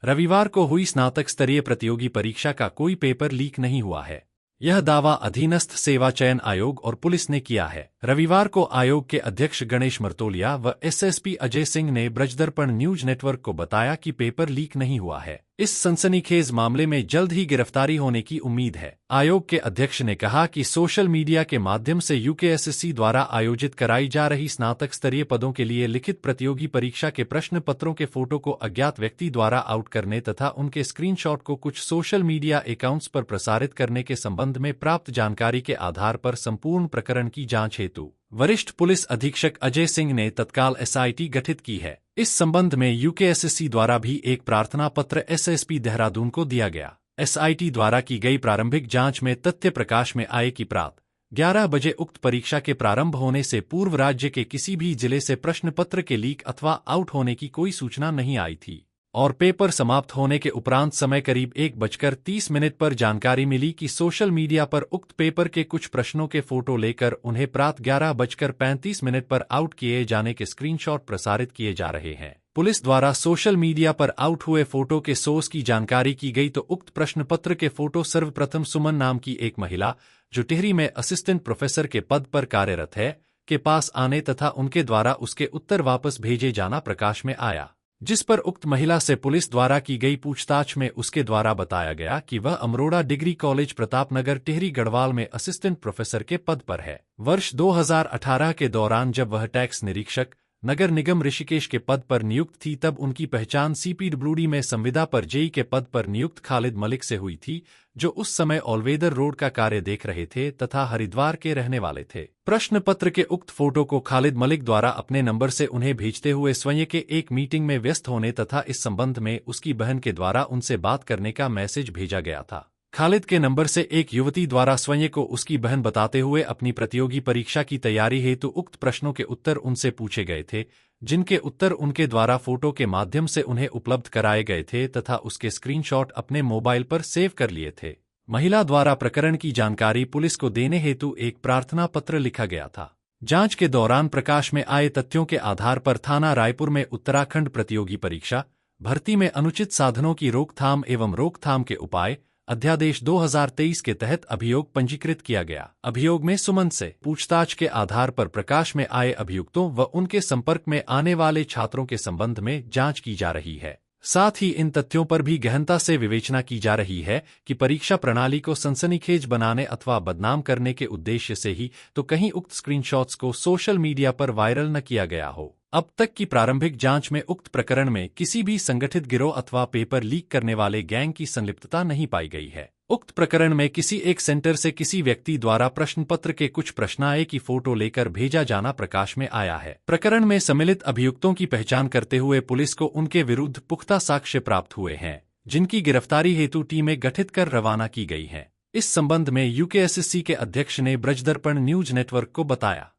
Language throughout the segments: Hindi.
रविवार को हुई स्नातक स्तरीय प्रतियोगी परीक्षा का कोई पेपर लीक नहीं हुआ है। यह दावा अधीनस्थ सेवा चयन आयोग और पुलिस ने किया है। रविवार को आयोग के अध्यक्ष गणेश मर्तोलिया व एसएसपी अजय सिंह ने ब्रजदर्पण न्यूज नेटवर्क को बताया कि पेपर लीक नहीं हुआ है। इस सनसनीखेज मामले में जल्द ही गिरफ्तारी होने की उम्मीद है। आयोग के अध्यक्ष ने कहा कि सोशल मीडिया के माध्यम से यूकेएसएससी द्वारा आयोजित कराई जा रही स्नातक स्तरीय पदों के लिए लिखित प्रतियोगी परीक्षा के प्रश्न पत्रों के फोटो को अज्ञात व्यक्ति द्वारा आउट करने तथा उनके स्क्रीनशॉट को कुछ सोशल मीडिया अकाउंट्स पर प्रसारित करने के संबंध में प्राप्त जानकारी के आधार पर संपूर्ण प्रकरण की जांच हेतु वरिष्ठ पुलिस अधीक्षक अजय सिंह ने तत्काल एसआईटी गठित की है। इस संबंध में यूकेएसएससी द्वारा भी एक प्रार्थना पत्र एसएसपी देहरादून को दिया गया। एसआईटी द्वारा की गई प्रारंभिक जांच में तथ्य प्रकाश में आए कि प्रात 11 बजे उक्त परीक्षा के प्रारंभ होने से पूर्व राज्य के किसी भी जिले से प्रश्न पत्र के लीक अथवा आउट होने की कोई सूचना नहीं आई थी और पेपर समाप्त होने के उपरांत समय करीब 1:30 पर जानकारी मिली कि सोशल मीडिया पर उक्त पेपर के कुछ प्रश्नों के फोटो लेकर उन्हें प्रात 11:35 पर आउट किए जाने के स्क्रीनशॉट प्रसारित किए जा रहे हैं। पुलिस द्वारा सोशल मीडिया पर आउट हुए फोटो के सोर्स की जानकारी की गई तो उक्त प्रश्न पत्र के फोटो सर्वप्रथम सुमन नाम की एक महिला जो टिहरी में असिस्टेंट प्रोफेसर के पद पर कार्यरत है के पास आने तथा उनके द्वारा उसके उत्तर वापस भेजे जाना प्रकाश में आया, जिस पर उक्त महिला से पुलिस द्वारा की गई पूछताछ में उसके द्वारा बताया गया कि वह अमरोड़ा डिग्री कॉलेज प्रतापनगर टिहरी गढ़वाल में असिस्टेंट प्रोफेसर के पद पर है। वर्ष 2018 के दौरान जब वह टैक्स निरीक्षक नगर निगम ऋषिकेश के पद पर नियुक्त थी तब उनकी पहचान सीपीडब्ल्यूडी में संविदा पर जेई के पद पर नियुक्त खालिद मलिक से हुई थी, जो उस समय ऑलवेदर रोड का कार्य देख रहे थे तथा हरिद्वार के रहने वाले थे। प्रश्न पत्र के उक्त फोटो को खालिद मलिक द्वारा अपने नंबर से उन्हें भेजते हुए स्वयं के एक मीटिंग में व्यस्त होने तथा इस संबंध में उसकी बहन के द्वारा उनसे बात करने का मैसेज भेजा गया था। खालिद के नंबर से एक युवती द्वारा स्वयं को उसकी बहन बताते हुए अपनी प्रतियोगी परीक्षा की तैयारी हेतु उक्त प्रश्नों के उत्तर उनसे पूछे गए थे, जिनके उत्तर उनके द्वारा फोटो के माध्यम से उन्हें उपलब्ध कराए गए थे तथा उसके स्क्रीनशॉट अपने मोबाइल पर सेव कर लिए थे। महिला द्वारा प्रकरण की जानकारी पुलिस को देने हेतु एक प्रार्थना पत्र लिखा गया था। जांच के दौरान प्रकाश में आए तथ्यों के आधार पर थाना रायपुर में उत्तराखंड प्रतियोगी परीक्षा भर्ती में अनुचित साधनों की रोकथाम एवं रोकथाम के उपाय अध्यादेश 2023 के तहत अभियोग पंजीकृत किया गया। अभियोग में सुमन से पूछताछ के आधार पर प्रकाश में आए अभियुक्तों व उनके संपर्क में आने वाले छात्रों के संबंध में जांच की जा रही है। साथ ही इन तथ्यों पर भी गहनता से विवेचना की जा रही है कि परीक्षा प्रणाली को सनसनीखेज बनाने अथवा बदनाम करने के उद्देश्य से ही तो कहीं उक्त स्क्रीनशॉट्स को सोशल मीडिया पर वायरल न किया गया हो। अब तक की प्रारंभिक जांच में उक्त प्रकरण में किसी भी संगठित गिरोह अथवा पेपर लीक करने वाले गैंग की संलिप्तता नहीं पाई गई है। उक्त प्रकरण में किसी एक सेंटर से किसी व्यक्ति द्वारा प्रश्न पत्र के कुछ प्रश्नावली की फोटो लेकर भेजा जाना प्रकाश में आया है। प्रकरण में सम्मिलित अभियुक्तों की पहचान करते हुए पुलिस को उनके विरुद्ध पुख्ता साक्ष्य प्राप्त हुए हैं, जिनकी गिरफ्तारी हेतु टीमें गठित कर रवाना की गई हैं। इस संबंध में यूकेएसएससी के अध्यक्ष ने ब्रजदर्पण न्यूज नेटवर्क को बताया।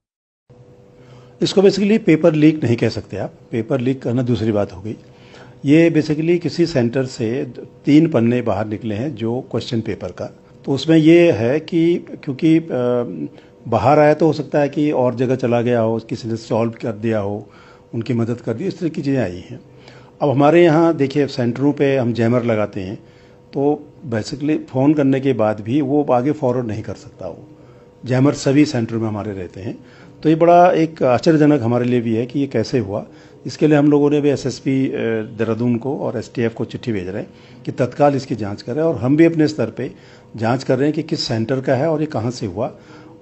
इसको बेसिकली पेपर लीक नहीं कह सकते आप, पेपर लीक करना दूसरी बात हो गई। ये बेसिकली किसी सेंटर से 3 पन्ने बाहर निकले हैं जो क्वेश्चन पेपर का, तो उसमें ये है कि क्योंकि बाहर आया तो हो सकता है कि और जगह चला गया हो, किसी ने सॉल्व कर दिया हो, उनकी मदद कर दी, इस तरह की चीज़ें आई हैं। अब हमारे यहाँ देखिए सेंटरों पे हम जैमर लगाते हैं, तो बेसिकली फ़ोन करने के बाद भी वो आगे फॉरवर्ड नहीं कर सकता, वो जैमर सभी सेंटरों में हमारे रहते हैं। तो ये बड़ा एक आश्चर्यजनक हमारे लिए भी है कि ये कैसे हुआ। इसके लिए हम लोगों ने भी एसएसपी देहरादून को और एसटीएफ को चिट्ठी भेज रहे हैं कि तत्काल इसकी जांच करें, और हम भी अपने स्तर पे जांच कर रहे हैं कि किस सेंटर का है और ये कहाँ से हुआ।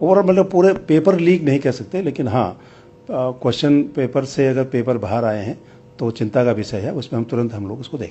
और मतलब पूरे पेपर लीक नहीं कह सकते, लेकिन हाँ क्वेश्चन पेपर से अगर पेपर बाहर आए हैं तो चिंता का विषय है, उसमें हम तुरंत हम लोग उसको देखें।